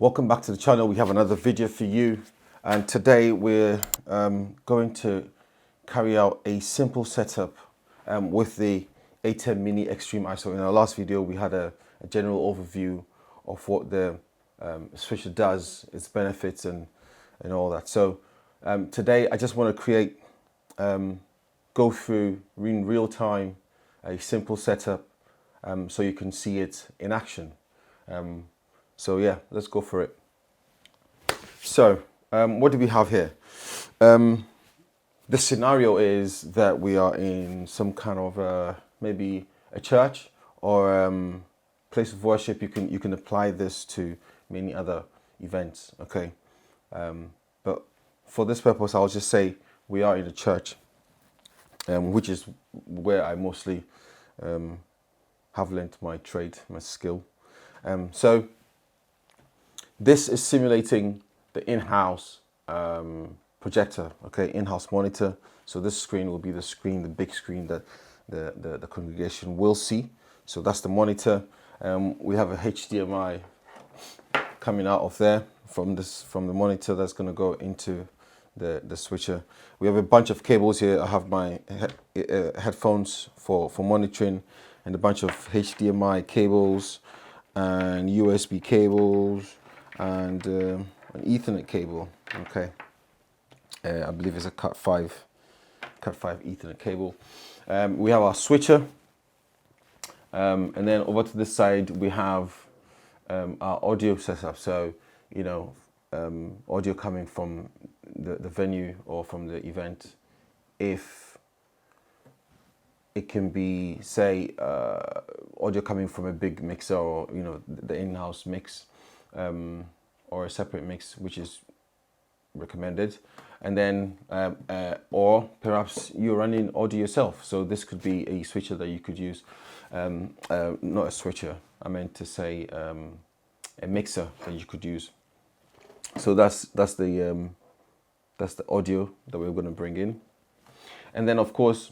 Welcome back to the channel. We have another video for you, and today we're going to carry out a simple setup with the Atem Mini Extreme ISO. In our last video we had a general overview of what the switcher does, its benefits and all that. So today I just want to create, go through in real time a simple setup so you can see it in action. So yeah, let's go for it. So what do we have here? The scenario is that we are in some kind of maybe a church or place of worship. You can apply this to many other events, okay? But for this purpose, I'll just say we are in a church, which is where I mostly have learnt my trade, my skill. So this is simulating the in-house projector, okay, in-house monitor. So this screen will be the screen, the big screen that the congregation will see. So that's the monitor. We have a HDMI coming out of there from the monitor that's going to go into the switcher. We have a bunch of cables here. I have my headphones for monitoring, and a bunch of HDMI cables and USB cables and an Ethernet cable. Okay, I believe it's a Cat 5 Ethernet cable. We have our switcher, and then over to this side we have our audio setup. So you know, audio coming from the venue or from the event, if it can be, say, audio coming from a big mixer, or you know, the in-house mix, or a separate mix, which is recommended. And then or perhaps you're running audio yourself, so this could be a switcher that you could use. Not a switcher, I meant to say a mixer that you could use. So that's the audio that we're going to bring in. And then of course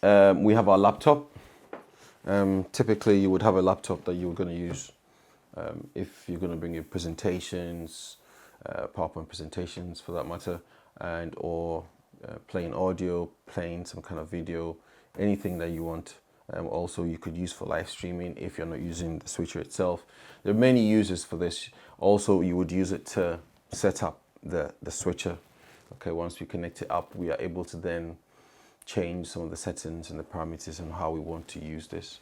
we have our laptop. Typically you would have a laptop that you're going to use if you're going to bring in presentations, PowerPoint presentations for that matter, and or playing audio, playing some kind of video, anything that you want. Also you could use for live streaming if you're not using the switcher itself. There are many uses for this. Also you would use it to set up the switcher. Okay, once we connect it up, we are able to then change some of the settings and the parameters and how we want to use this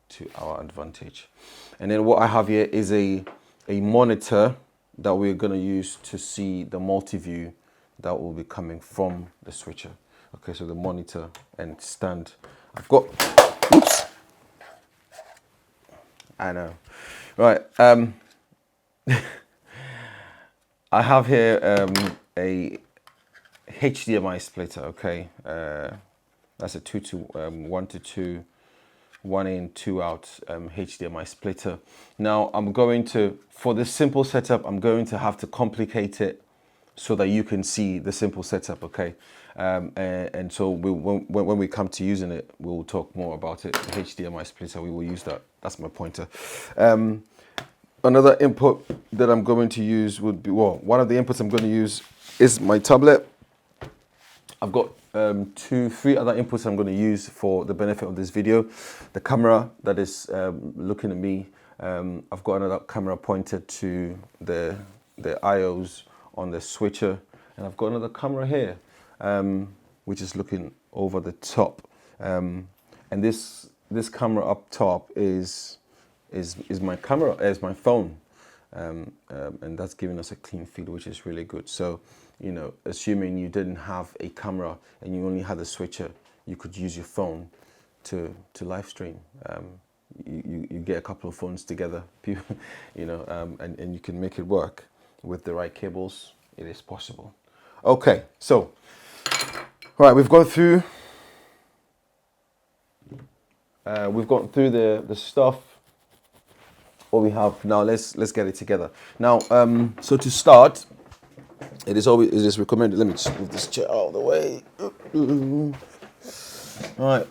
to our advantage. And then what I have here is a monitor that we're going to use to see the multi-view that will be coming from the switcher. Okay, so the monitor and stand. I've got, oops, I know, right. I have here a HDMI splitter, okay. That's a 1 to 2, 1 in, 2 out HDMI splitter. Now I'm going to, for this simple setup, I'm going to have to complicate it so that you can see the simple setup, okay. And so when we come to using it, we'll talk more about it. The HDMI splitter, we will use that. That's my pointer. Another input that I'm going to use would be, well, one of the inputs I'm going to use is my tablet. I've got 3 other inputs I'm going to use for the benefit of this video. The camera that is looking at me. I've got another camera pointed to the IOs on the switcher, and I've got another camera here, which is looking over the top. And this camera up top is my camera, is my phone, and that's giving us a clean feed, which is really good. So you know, assuming you didn't have a camera and you only had a switcher, you could use your phone to live stream. You get a couple of phones together, you know, and you can make it work with the right cables. It is possible. Okay, so all right, we've gone through the stuff. What we have now, let's get it together. Now, so to start, it is recommended. Let me just move this chair out of the way. All right.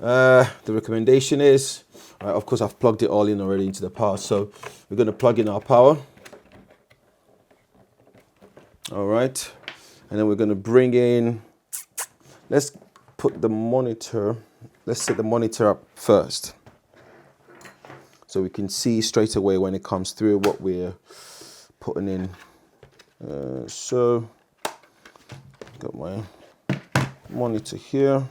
The recommendation is, Right, of course, I've plugged it all in already into the power. So we're going to plug in our power. All right. And then we're going to bring in, let's put the monitor, let's set the monitor up first. So we can see straight away when it comes through what we're putting in. So got my monitor here.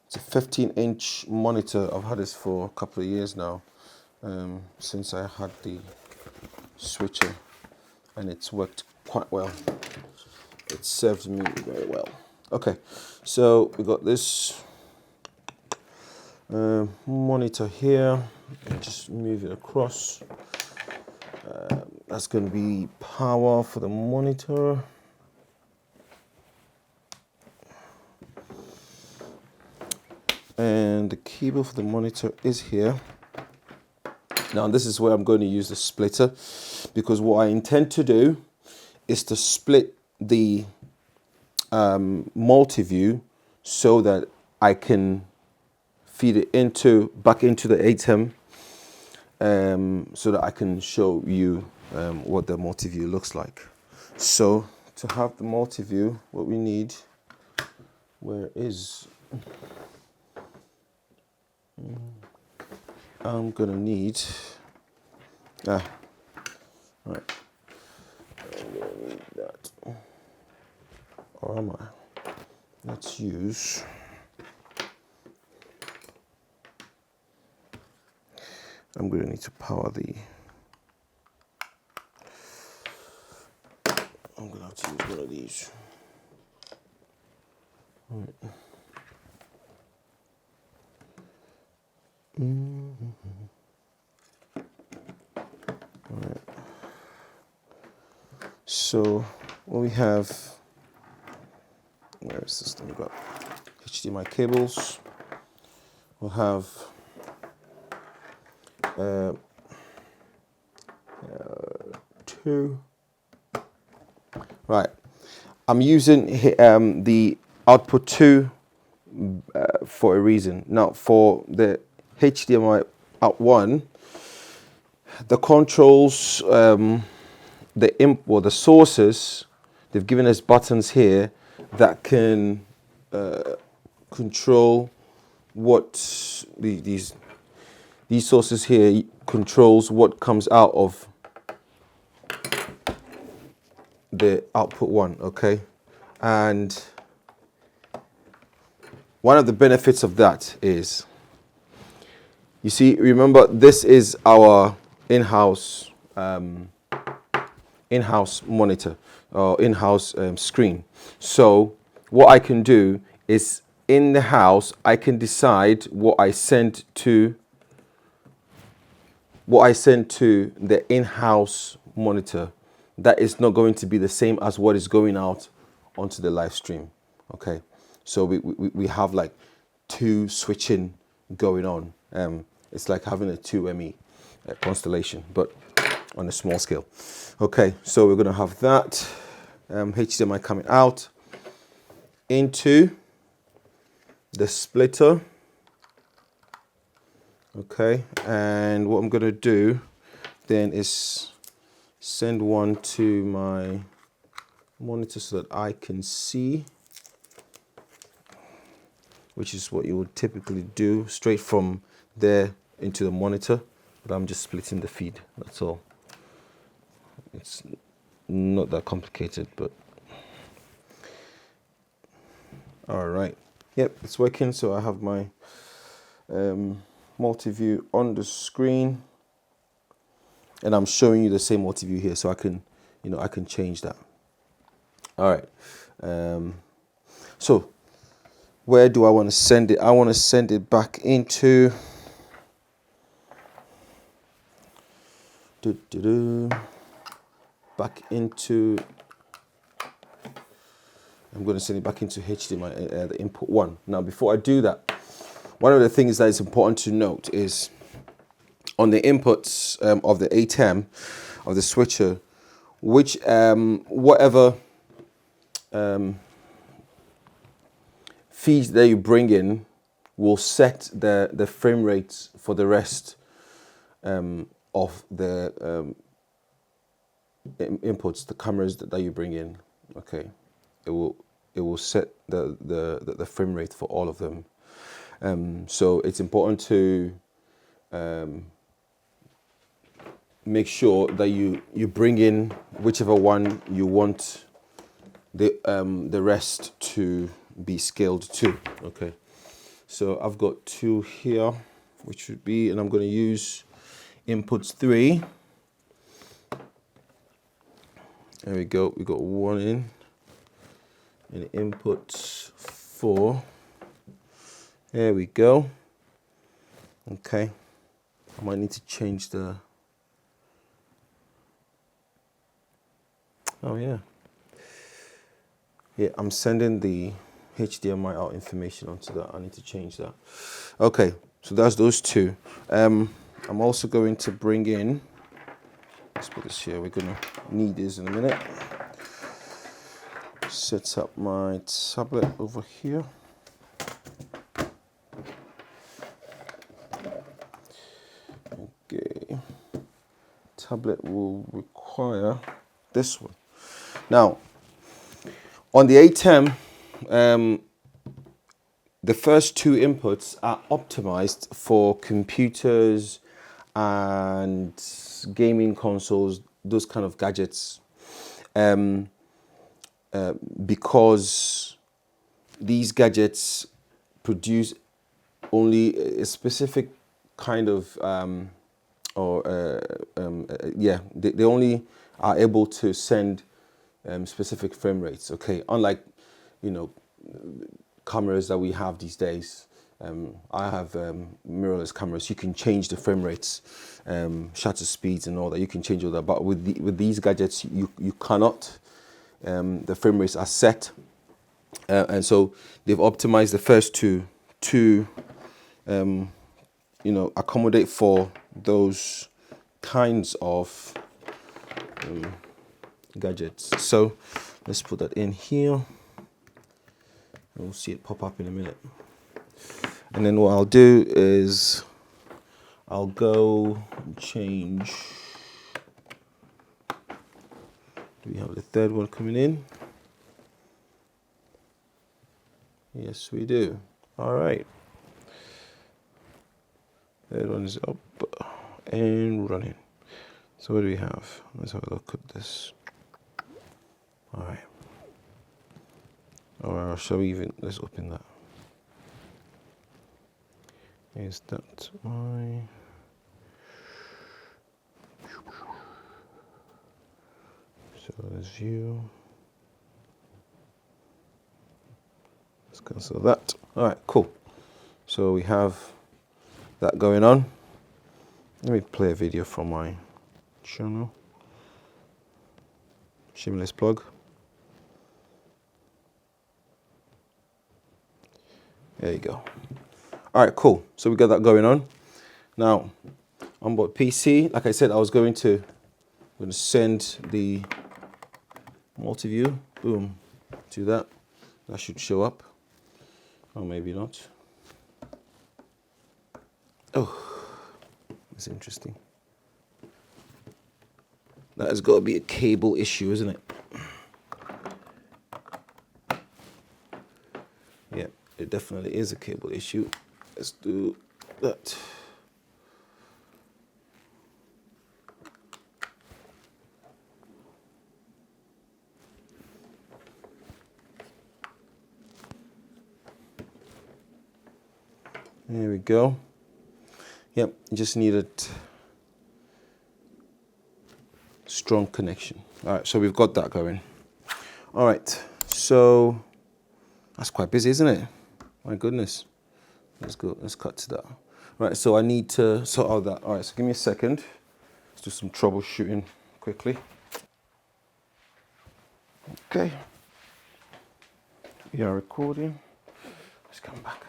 It's a 15-inch monitor. I've had this for a couple of years now, since I had the switcher, and it's worked quite well. It served me very well. Okay, so we got this monitor here. Just move it across. That's going to be power for the monitor. And the cable for the monitor is here. Now this is where I'm going to use the splitter, because what I intend to do is to split the multi-view so that I can feed it back into the Atem, so that I can show you what the multi-view looks like. So to have the multi-view, what we need, where is, I'm gonna need, right, I'm gonna need that, or am I? Let's use, I'm gonna need to power the, I'm gonna have to use one of these. Right. Right. So what we have, where is this thing? We've got HDMI cables. We'll have two. Right. I'm using the output 2 for a reason. Now for the HDMI out 1, the controls, the sources, they've given us buttons here that can control what these sources here controls what comes out of the output 1, okay? And one of the benefits of that is, you see, remember, this is our in-house monitor or in-house screen. So what I can do is, in the house, I can decide what I send to the in-house monitor. That is not going to be the same as what is going out onto the live stream. Okay, so we have like 2 switching going on. It's like having a 2ME constellation, but on a small scale. Okay, so we're going to have that HDMI coming out into the splitter. Okay, and what I'm going to do then is send one to my monitor so that I can see, which is what you would typically do, straight from there into the monitor, but I'm just splitting the feed, that's all. It's not that complicated, but all right. Yep, it's working. So I have my multi-view on the screen, and I'm showing you the same multi-view here, so I can, I can change that. All right. So where do I want to send it? I want to send it back into I'm going to send it back into HDMI, the input 1. Now, before I do that, one of the things that is important to note is on the inputs of the Atem, of the switcher, which whatever feeds that you bring in will set the frame rates for the rest of the inputs, the cameras that you bring in. Okay, it will set the frame rate for all of them. So it's important to make sure that you bring in whichever one you want the rest to be scaled to. Okay, so I've got 2 here, which would be, and I'm going to use inputs 3. There we go. We got 1 in, and inputs 4. There we go. Okay, I might need to change the. Oh yeah. Yeah, I'm sending the HDMI out information onto that. I need to change that. Okay, so that's those 2. I'm also going to bring in, let's put this here, we're gonna need this in a minute. Set up my tablet over here. Okay, tablet will require this one. Now, on the Atem, the first 2 inputs are optimized for computers and gaming consoles, those kind of gadgets, because these gadgets produce only a specific kind of, they only are able to send specific frame rates. Okay, unlike, cameras that we have these days. I have mirrorless cameras. You can change the frame rates, shutter speeds, and all that. You can change all that. But with these gadgets, you cannot. The frame rates are set, and so they've optimized the first 2 to, accommodate for those kinds of gadgets. So let's put that in here. We'll see it pop up in a minute. And then what I'll do is I'll go and change. Do we have the 3rd one coming in? Yes, we do. All right. 3rd one is up and running. So what do we have? Let's have a look at this. All right. Or shall we let's open that. Is that my. So let's view. Let's cancel that. All right, cool. So we have that going on. Let me play a video from my channel. Shameless plug. There you go. All right, cool. So we got that going on. Now, on board PC, like I said, I was going to send the multi-view, boom, to that. That should show up. Or maybe not. Oh, that's interesting. That has got to be a cable issue, isn't it? Yeah, it definitely is a cable issue. Let's do that. There we go. Yep, just needed strong connection. All right, so we've got that going. All right, so that's quite busy, isn't it? My goodness. Let's go, let's cut to that. All right, so I need to sort out that. All right, so give me a second. Let's do some troubleshooting quickly. Okay. We are recording. Let's come back.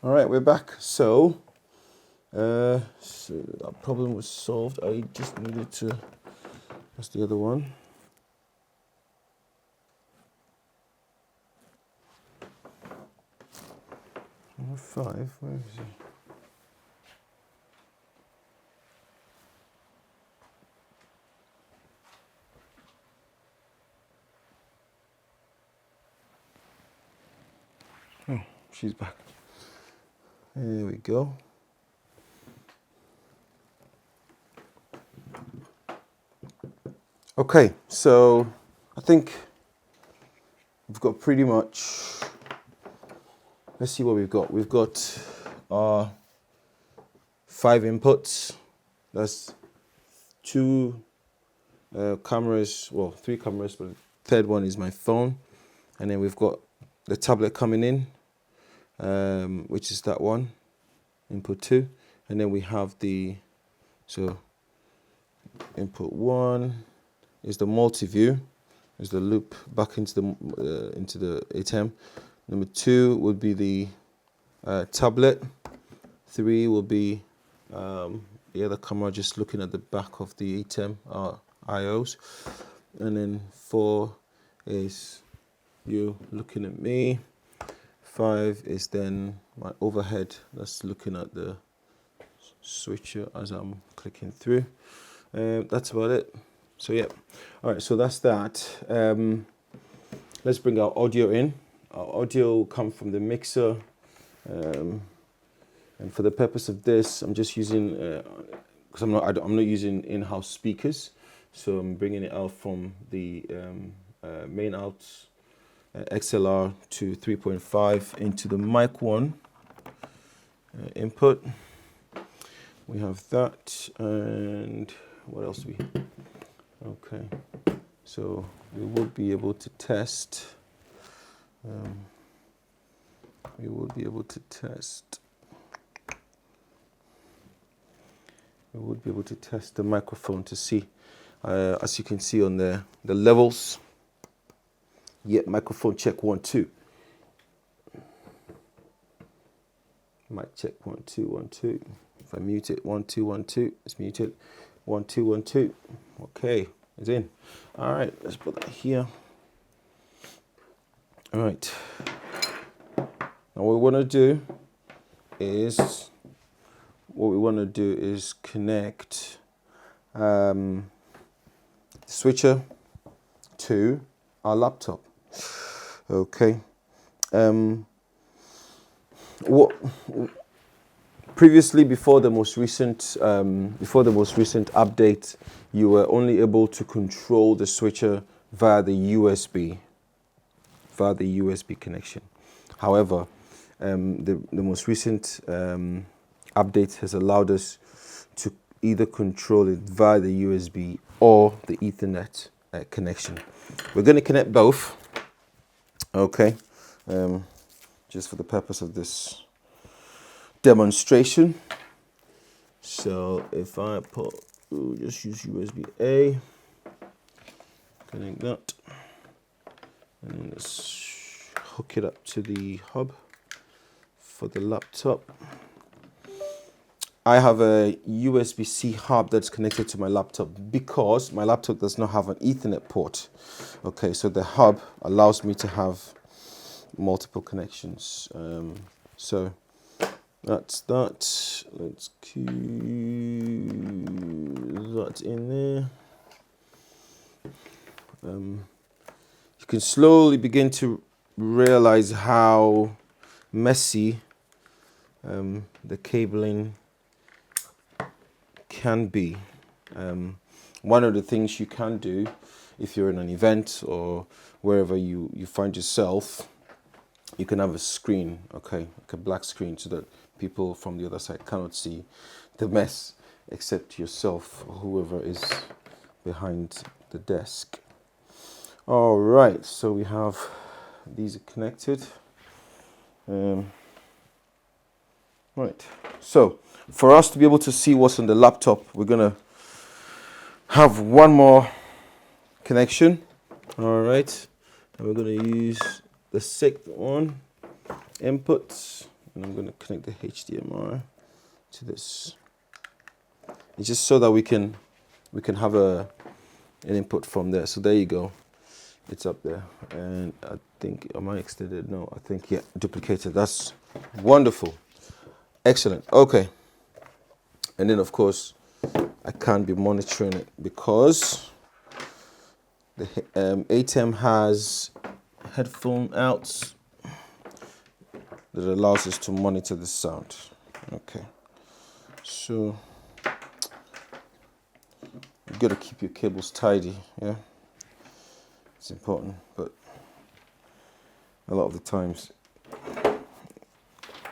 All right, we're back. So that problem was solved. I just needed to, that's the other one. Number 5, where is he? Oh, she's back. There we go. Okay, so I think we've got pretty much, let's see what we've got. We've got our 5 inputs. That's 2 cameras, well, 3 cameras, but the third one is my phone. And then we've got the tablet coming in, which is that one, input 2. And then we have the, so input 1 is the multi-view, is the loop back into the Atem. Number 2 would be the tablet. 3 will be the other camera just looking at the back of the Atem IOs. And then 4 is you looking at me. 5 is then my overhead that's looking at the switcher as I'm clicking through. That's about it. So yeah, all right, so that's that. Let's bring our audio in. Our audio will come from the mixer. And for the purpose of this, I'm just using, because I'm not using in-house speakers. So I'm bringing it out from the main out XLR to 3.5 into the mic 1 input. We have that, and what else do we? Okay, so we will be able to test. We will be able to test the microphone to see, as you can see on the levels. Yeah, microphone check 1 2. Mic check 1 2 1 2. If I mute it 1 2 1 2, it's muted. 1 2 1 2. Okay, it's in. All right, let's put that here. All right. Now what we want to do is connect switcher to our laptop. Okay. What previously, before the most recent update, you were only able to control the switcher via the USB connection. However, the most recent update has allowed us to either control it via the USB or the Ethernet connection. We're going to connect both, okay, just for the purpose of this demonstration. So if I just use USB A, connect that, and then let's hook it up to the hub for the laptop. I have a USB-C hub that's connected to my laptop because my laptop does not have an Ethernet port. Okay, so the hub allows me to have multiple connections. So that's that. Let's cue that in there. You can slowly begin to realize how messy the cabling can be. One of the things you can do if you're in an event or wherever you find yourself, you can have a screen, okay, like a black screen, so that people from the other side cannot see the mess except yourself or whoever is behind the desk. All right, so we have these are connected. Right, so for us to be able to see what's on the laptop, we're gonna have one more connection. All right, and we're gonna use the sixth one, inputs. and I'm going to connect the HDMI to this. It's just so that we can have an input from there. So there you go. It's up there, and I think, am I extended? No, I think, yeah, duplicated. That's wonderful. Excellent. Okay. And then, of course, I can't be monitoring it because the Atem has headphone outs that allows us to monitor the sound. Okay. So you got to keep your cables tidy, yeah? It's important, but a lot of the times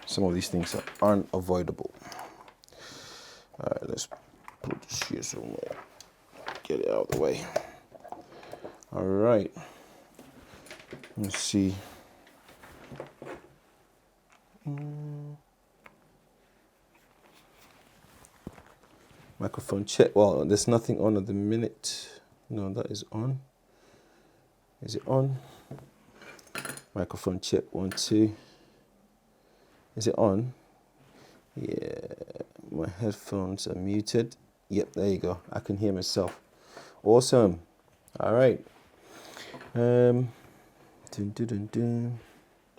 some of these things are unavoidable. All right, let's put this here somewhere. Get it out of the way. All right. Let's see. Microphone check. Well, there's nothing on at the minute. No, that is on. Is it on? Microphone check. 1, 2. Is it on? Yeah. My headphones are muted. Yep, there you go. I can hear myself. Awesome. All right. Dun, dun, dun, dun.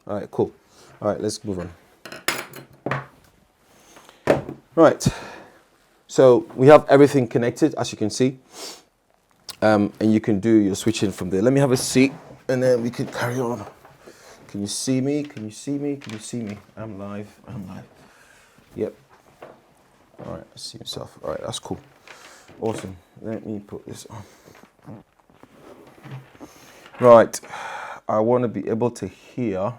All right, cool. All right, let's move on. Right. So we have everything connected, as you can see. And you can do your switching from there. Let me have a seat, and then we can carry on. Can you see me? Can you see me? Can you see me? I'm live. I'm live. Yep. All right, I see myself. All right, that's cool. Awesome. Let me put this on. Right. I want to be able to hear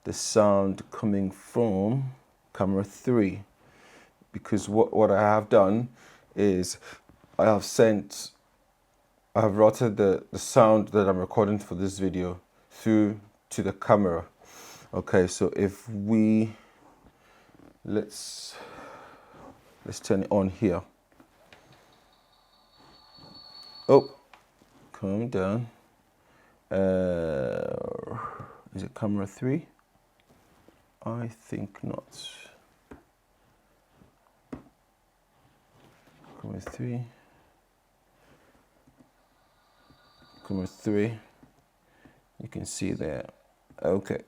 the sound coming from camera 3, because what I have done is I have routed the sound that I'm recording for this video through to the camera. Okay, so if we let's turn it on here. Oh, calm down. Is it camera 3? I think not. Camera 3. Camera 3. You can see there. Okay.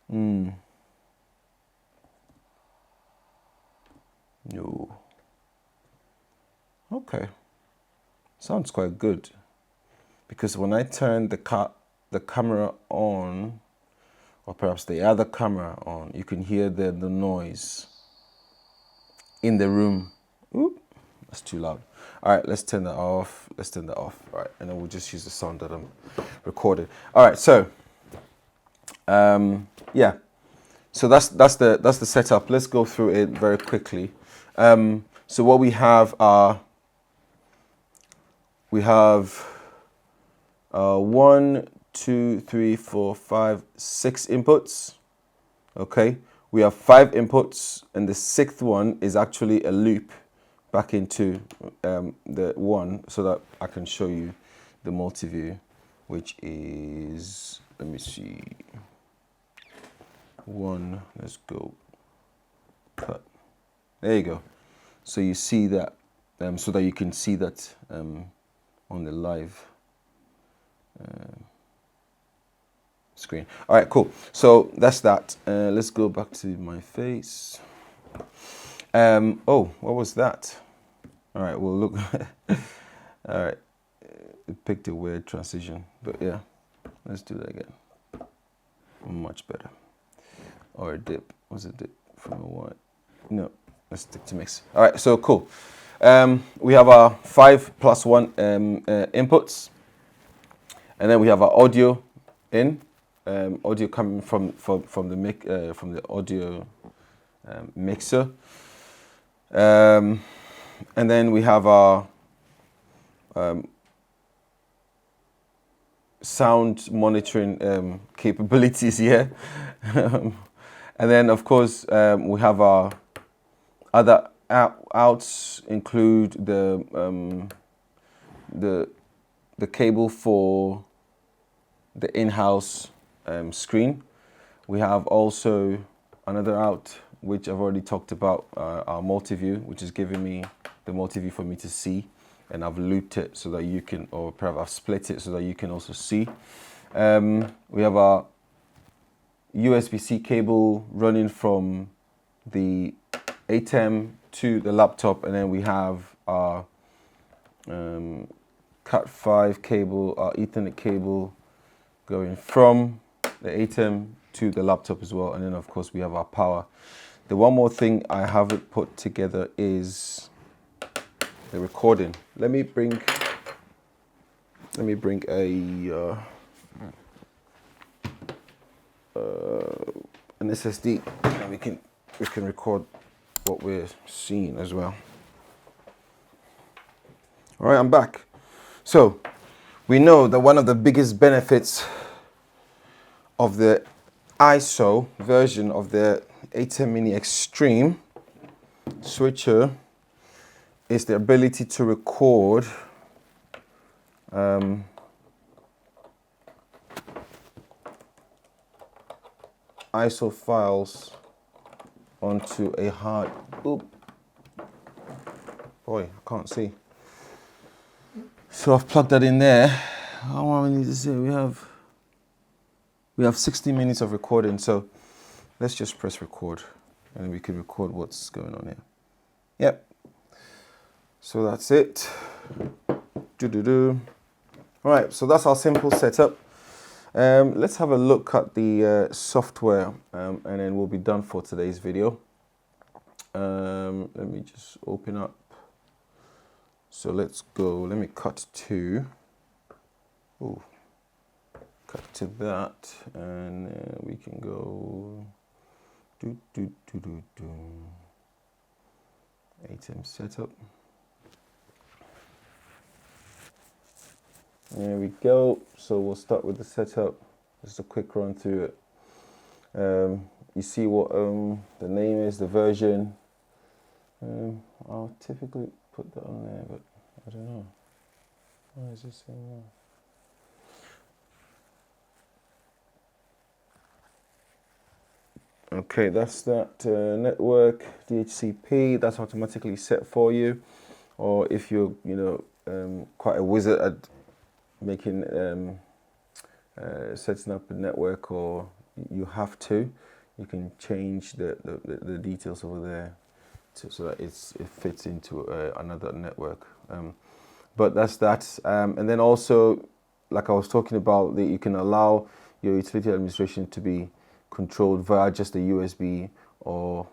No. Okay. Sounds quite good. Because when I turn the camera on, or perhaps the other camera on, you can hear the noise in the room. Oop, that's too loud. All right, let's turn that off. Let's turn that off. All right, and then we'll just use the sound that I'm recording. All right, so yeah, so that's the setup. Let's go through it very quickly. So what we have are 1, 2, 3, 4, 5, 6 inputs. Okay, we have 5 inputs, and the 6th one is actually a loop back into the one, so that I can show you the multi-view, which is, let me see, 1, let's go, cut. There you go. So you see that, so that you can see that on the live screen. All right, cool. So that's that. Let's go back to my face. Oh, what was that? All right, well, look. All right, it picked a weird transition, but yeah, let's do that again. Much better. Or a dip. Was it dip from a what? No, let's stick to mix. All right, so cool. We have our 5 plus 1 inputs, and then we have our audio in. Audio coming from the audio mixer, and then we have our sound monitoring capabilities here, and then of course we have our other outs, include the cable for the in-house screen. We have also another out, which I've already talked about, our multi-view, which is giving me the multi-view for me to see. And I've looped it so that you can, or perhaps I've split it so that you can also see. We have our USB-C cable running from the Atem to the laptop, and then we have our Cat5 cable, our Ethernet cable going from the Atem to the laptop as well, and then of course we have our power. The one more thing I haven't put together is the recording. Let me bring a an SSD, and we can record what we're seeing as well. All right, I'm back. So we know that one of the biggest benefits of the ISO version of the Atem Mini Extreme switcher is the ability to record ISO files onto a hard, boy, I can't see. So I've plugged that in there. How many need to say? We have 60 minutes of recording, so let's just press record and we can record what's going on here. Yep. So that's it. All right, so that's our simple setup. Let's have a look at the software, and then we'll be done for today's video. Let me just open up. So let's go. Let me cut to. Cut to that, and we can go. Atem setup. There we go. So we'll start with the setup. Just a quick run through it. You see what the name is, the version. I'll typically put that on there, but I don't know. Why is this saying that? Okay, that's that network DHCP. That's automatically set for you. Or if you're, quite a wizard at making setting up a network, or you have to, you can change the details over there so that it fits into another network. But that's that. And then also, like I was talking about, that you can allow your utility administration to be controlled via just the USB, or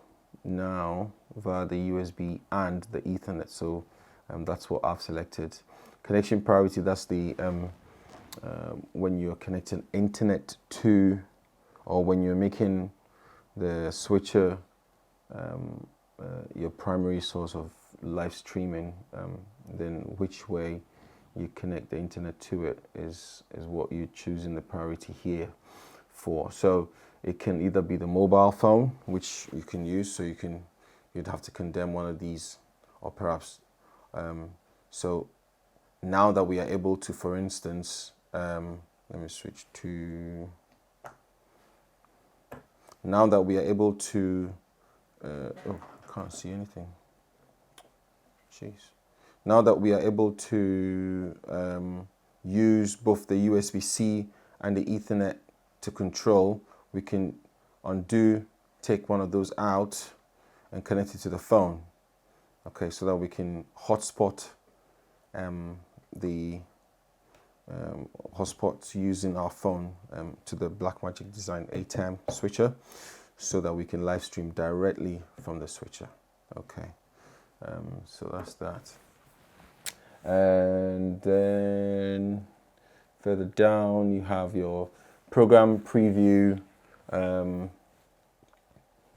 now via the USB and the Ethernet. So that's what I've selected. Connection priority, that's the when you're connecting internet to, or when you're making the switcher your primary source of live streaming, then which way you connect the internet to it is what you're choosing the priority here for. So it can either be the mobile phone, which you can use, so you'd have to condemn one of these, or perhaps so now that we are able to, for instance, let me switch to, now that we are able to, can't see anything. Jeez. Now that we are able to use both the USB-C and the Ethernet to control, we can take one of those out and connect it to the phone. Okay, so that we can hotspot the hotspots using our phone to the Blackmagic Design Atem switcher, so that we can live stream directly from the switcher. Okay, so that's that. And then further down you have your program preview,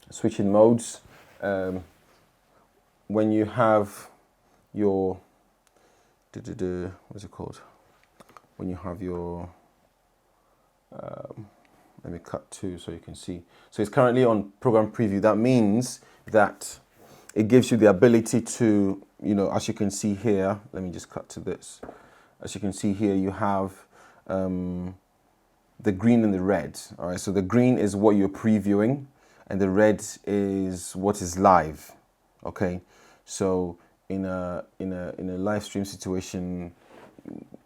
switching modes. When you have your what's it called? When you have your let me cut to so you can see. So it's currently on program preview. That means that it gives you the ability to, as you can see here, let me just cut to this. As you can see here, you have the green and the red. All right, so the green is what you're previewing, and the red is what is live. Okay, so in a live stream situation,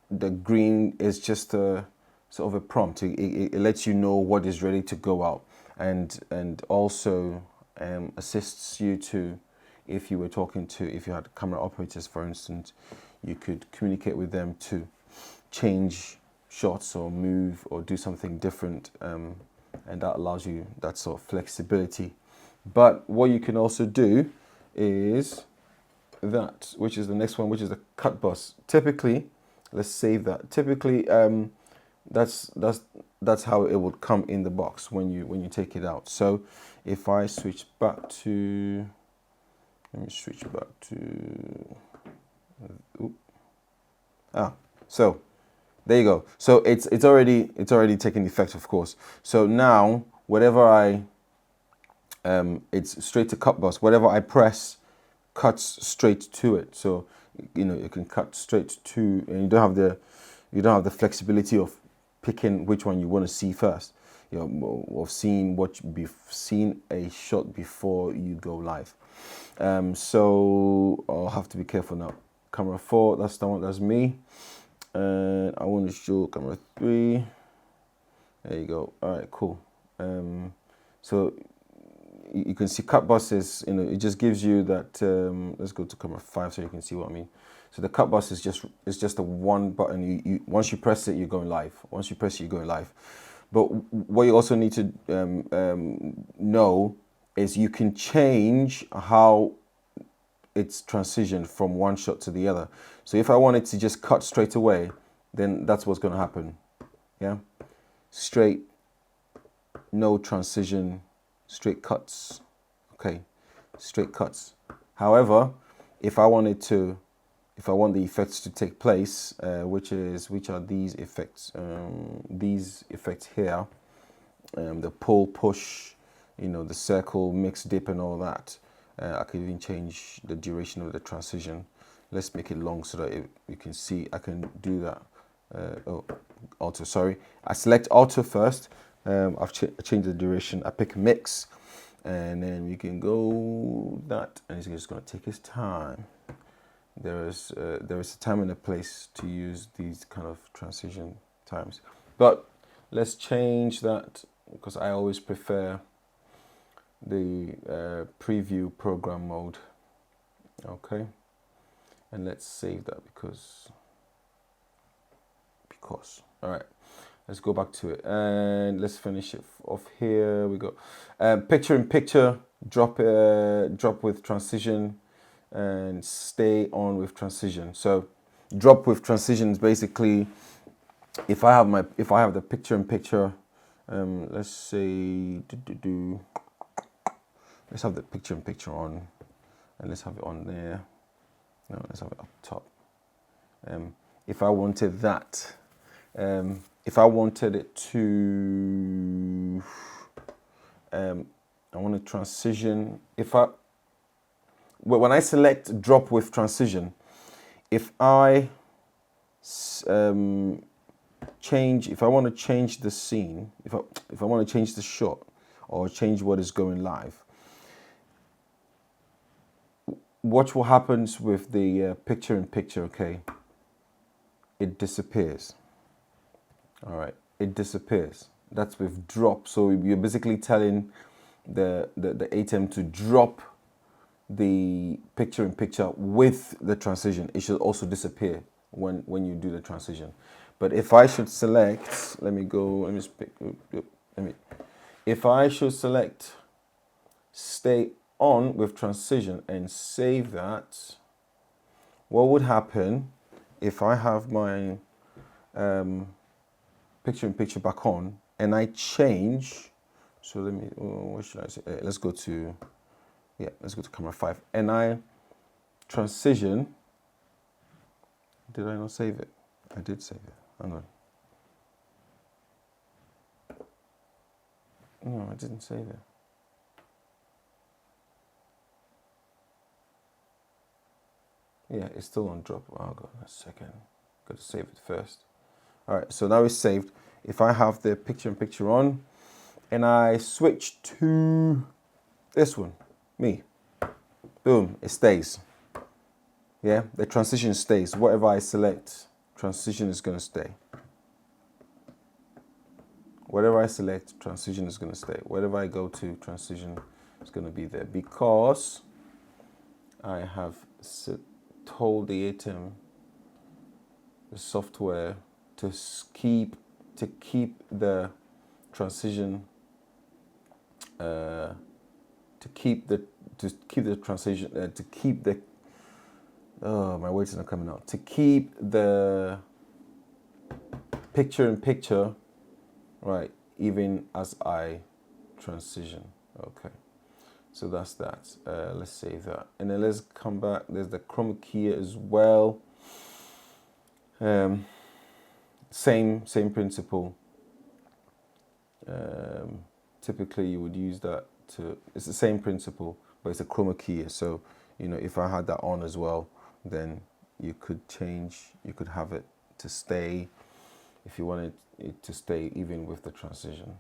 the green is just a sort of a prompt. It lets you know what is ready to go out, and also assists you to, if you were talking to, if you had camera operators, for instance, you could communicate with them to change shots or move or do something different, and that allows you that sort of flexibility. But what you can also do is that, which is the next one, which is the cut bus. Typically, let's save that. Typically, that's how it would come in the box when you take it out. So if I switch back to, let me switch back to, so there you go. So it's already taken effect, of course. So now whatever I it's straight to cut bus. Whatever I press cuts straight to it. So you can cut straight to, and you don't have the flexibility of picking which one you want to see first. Of seeing seen a shot before you go live. So I'll have to be careful now. Camera 4, that's the one, that's me. And I want to show camera 3. There you go. All right, cool. So you can see cut buses, it just gives you that, let's go to camera 5 so you can see what I mean. So the cut bus is just a one button. You once you press it, you're going live. Once you press it, you're going live. But what you also need to know is you can change how it's transitioned from one shot to the other. So if I wanted to just cut straight away, then that's what's going to happen. Yeah, straight, no transition, straight cuts. Okay, straight cuts. However, if I want the effects to take place, which are these effects? These effects here, the pull, push, the circle, mix, dip, and all that. I can even change the duration of the transition. Let's make it long so that you can see. I can do that. Auto. Sorry, I select auto first. I've changed the duration. I pick mix, and then we can go that, and it's just going to take its time. There is a time and a place to use these kind of transition times, but let's change that because I always prefer the preview program mode. Okay, and let's save that because all right, let's go back to it and let's finish it off. Here we go. Picture in picture, drop with transition, and stay on with transition. So drop with transition is basically if I have the picture in picture, let's say let's have the picture in picture on, and let's have it on there. No, let's have it up top. If I wanted that, if I wanted it to, I want to transition. When I select drop with transition, if I if I want to change the scene, if I want to change the shot or change what is going live, watch what happens with the picture in picture. Okay, it disappears. All right, it disappears. That's with drop. So you're basically telling the Atem to drop the picture in picture with the transition. It should also disappear when you do the transition. But if I should select, if I should select stay on with transition and save that, what would happen if I have my picture in picture back on and I change? So what should I say? Let's go to camera 5 and I transition. Did I not save it? I did save it. Hang on. No, I didn't save it. Yeah, it's still on drop. Oh, God, a second. Got to save it first. All right, so now it's saved. if I have the picture-in-picture on and I switch to this one, me, boom, it stays. Yeah, the transition stays. Whatever I select, transition is going to stay. Whatever I select, transition is going to stay. Whatever I go to, transition is going to be there, because I have told the Atem, the software, to keep the transition, to keep the transition, to keep the, oh, my words are not coming out, to keep the picture-in-picture, right, even as I transition. Okay, so that's that. Let's save that, and then let's come back. There's the chroma key as well. Same principle. Typically you would use that to, it's the same principle, but it's a chroma key. So, you know, if I had that on as well, then you could change, you could have it to stay if you wanted it to stay even with the transition.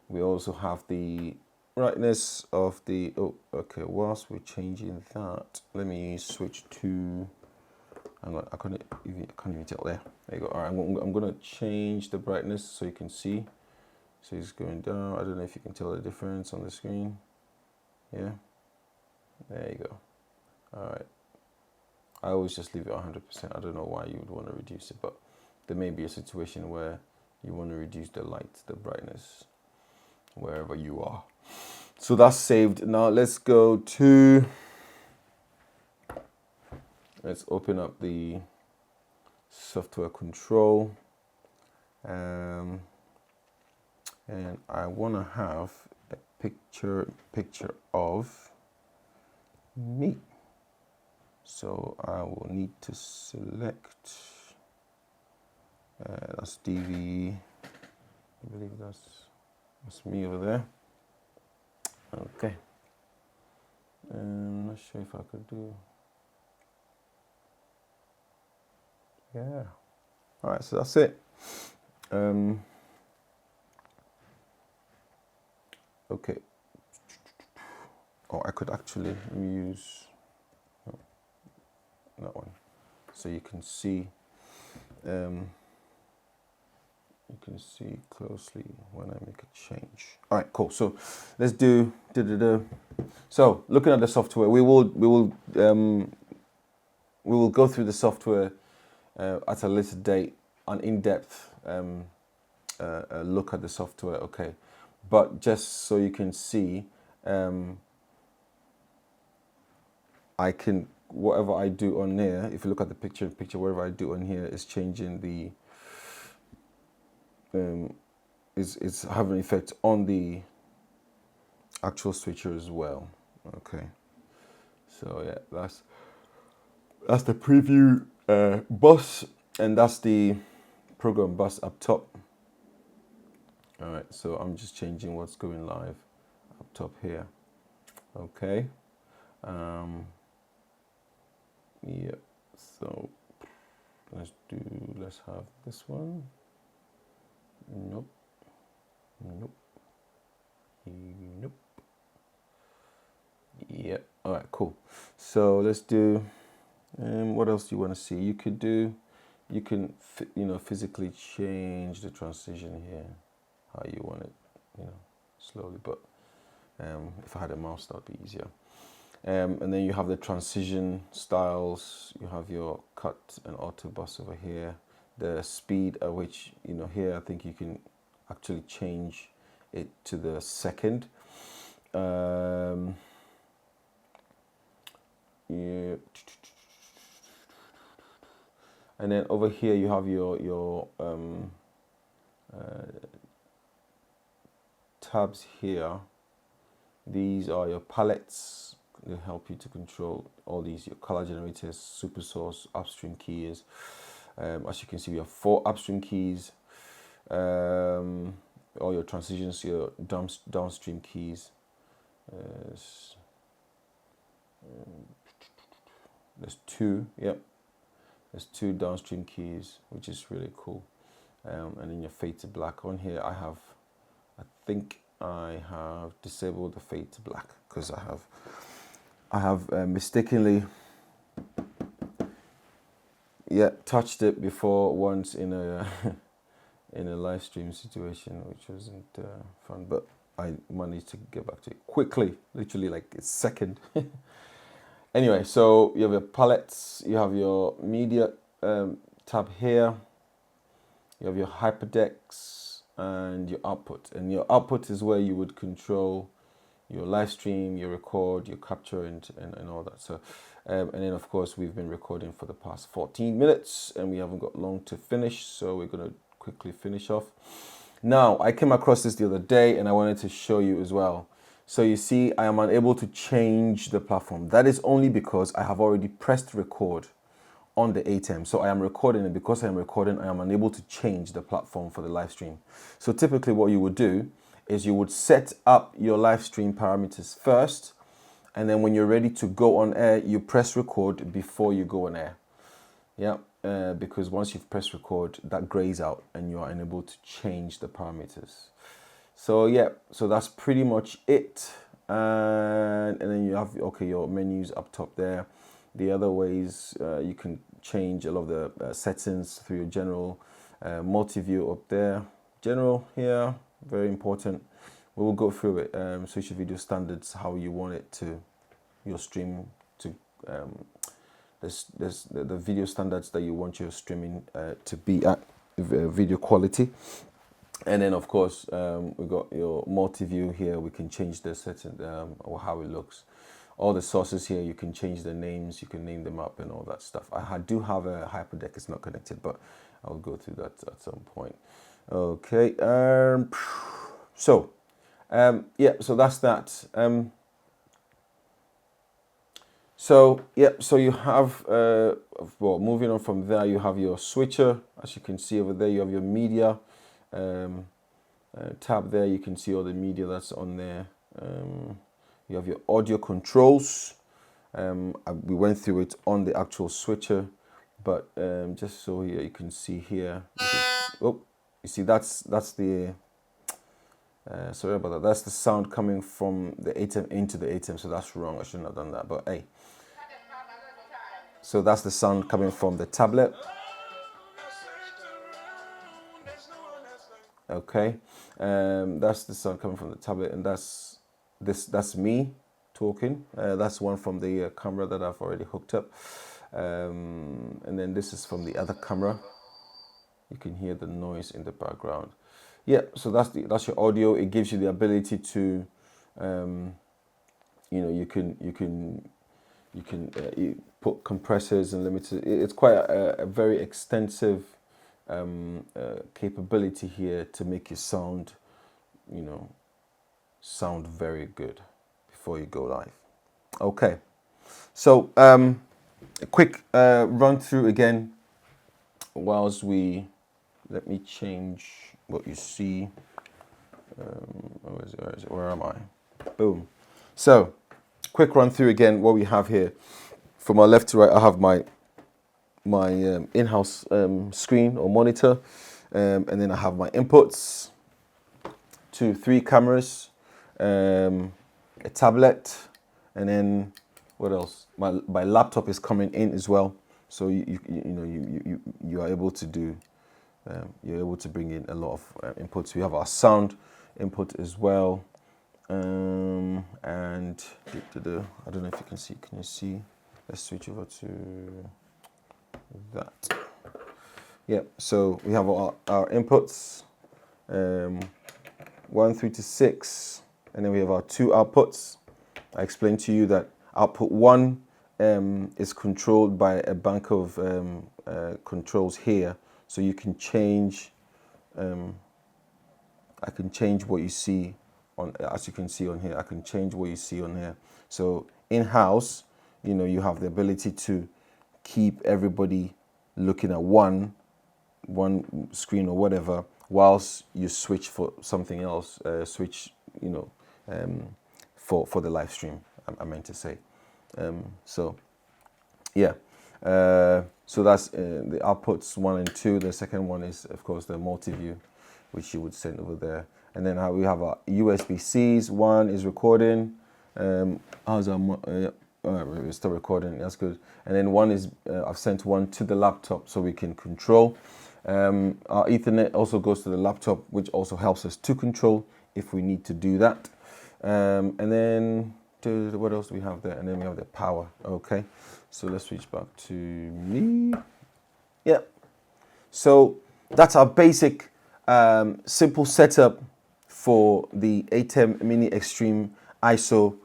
We also have the brightness of the, oh, okay, whilst we're changing that, let me switch to, I can't even tell there. There you go. All right, I'm going to change the brightness so you can see. So it's going down. I don't know if you can tell the difference on the screen. Yeah, there you go. All right. I always just leave it 100%. I don't know why you would want to reduce it, but there may be a situation where you want to reduce the light, the brightness, wherever you are. So that's saved. Now let's go to, let's open up the software control. And I want to have a picture of me. So I will need to select, that's DV, I believe that's me over there. Okay. I'm not sure if I could do, yeah. All right, so that's it. Okay. Oh, I could actually use that one, so you can see. You can see closely when I make a change. All right, cool. So let's do. So looking at the software, we will go through the software at a later date, an in-depth look at the software. Okay, but just so you can see, I can, whatever I do on there, if you look at the picture, whatever I do on here is changing the, it's having an effect on the actual switcher as well. Okay, so yeah, that's the preview bus, and that's the program bus up top. All right, so I'm just changing what's going live up top here. Okay. Yeah, so let's have this one. Nope. Yeah, all right, cool. So let's do, what else do you want to see? You could do, you can, physically change the transition here, how you want it, slowly, but if I had a mouse, that would be easier. And then you have the transition styles, you have your cut and auto bus over here, the speed at which, here I think you can actually change it to the second. Yeah. And then over here you have your tabs here. These are your palettes. They help you to control all these, your color generators, super source, upstream keys. As you can see, we have 4 upstream keys. All your transitions, your downstream keys. There's 2, yep. There's 2 downstream keys, which is really cool. and then your fade to black. On here I think I have disabled the fade to black because I have mistakenly touched it before once in a in a live stream situation, which wasn't fun, but I managed to get back to it quickly, literally like a second. Anyway, so you have your palettes, you have your media tab here, you have your hyperdeck and your output. And your output is where you would control your live stream, your record, your capture, and all that. So, and then of course we've been recording for the past 14 minutes and we haven't got long to finish. So we're going to quickly finish off. Now, I came across this the other day and I wanted to show you as well. So you see, I am unable to change the platform. That is only because I have already pressed record on the Atem. So I am recording, and because I am recording, I am unable to change the platform for the live stream. So typically what you would do is you would set up your live stream parameters first, and then when you're ready to go on air, you press record before you go on air. Yeah, because once you've pressed record, that grays out and you are unable to change the parameters. So yeah, so that's pretty much it. And then you have, okay, your menus up top there. The other ways you can change a lot of the settings through your general multi-view up there. General here, very important. We will go through it. Social video standards, how you want it to, your stream to, there's the video standards that you want your streaming to be at, video quality. And then of course we got your multi-view here. We can change the setting or how it looks. All the sources here, you can change the names, you can name them up and all that stuff. I do have a hyperdeck, it's not connected, but I'll go through that at some point. Okay, so that's that. So you have well, moving on from there, you have your switcher. As you can see over there, you have your media tab there. You can see all the media that's on there. You have your audio controls. We went through it on the actual switcher, but just so here you can see here. You see that's the sorry about that. That's the sound coming from the Atem into the Atem. So that's wrong. I shouldn't have done that. But hey, so that's the sound coming from the tablet. Okay, that's the sound coming from the tablet, and that's me talking. That's one from the camera that I've already hooked up, and then this is from the other camera. You can hear the noise in the background. Yeah, so that's your audio. It gives you the ability to, you can put compressors and limiters. It's quite a very extensive capability here to make your sound, sound very good before you go live. Okay, so a quick run through again whilst let me change what you see. Where is it? Where am I? Boom. So quick run through again what we have here. From my left to right, I have my in-house screen or monitor, and then I have my inputs, 3 cameras, a tablet, and then what else? My laptop is coming in as well, so you are able to do you're able to bring in a lot of inputs. We have our sound input as well, and I don't know if you can see. Can you see? Let's switch over to that. Yeah, so we have our inputs, 1 through to 6, and then we have our 2 outputs. I explained to you that output 1 is controlled by a bank of controls here, so you can change. I can change what you see on, as you can see on here. I can change what you see on here. So in-house, you have the ability to keep everybody looking at one screen or whatever, whilst you switch for something else, for the live stream, I meant to say. So yeah, So that's the outputs 1 and 2. The second one is, of course, the multi-view, which you would send over there. And then we have our USB-Cs. One is recording. How's our? We're still recording. That's good. And then one is I've sent one to the laptop so we can control. Our Ethernet also goes to the laptop, which also helps us to control if we need to do that. And then what else do we have there? And then we have the power. Okay, so let's switch back to me. Yeah. So that's our basic simple setup for the Atem Mini Extreme ISO.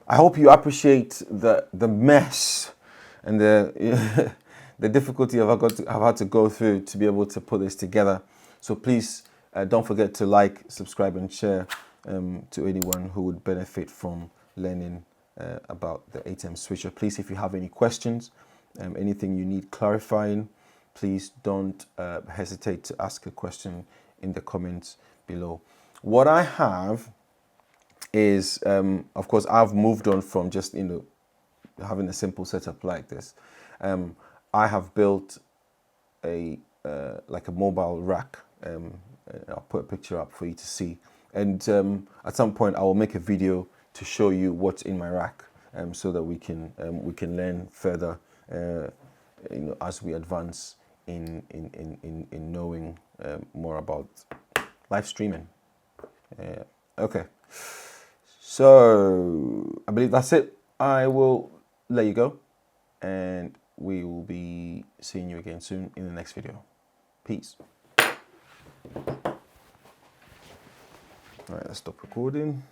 I hope you appreciate the mess and the the difficulty I've had to go through to be able to put this together. So please don't forget to like, subscribe, and share to anyone who would benefit from learning about the Atem switcher. Please, if you have any questions, anything you need clarifying, please don't hesitate to ask a question in the comments below. What I have is, of course, I've moved on from just having a simple setup like this. I have built a like a mobile rack. I'll put a picture up for you to see. And at some point, I will make a video to show you what's in my rack, so that we can learn further, as we advance in knowing more about live streaming. Okay, so I believe that's it. I will let you go, and we will be seeing you again soon in the next video. Peace. All right, let's stop recording.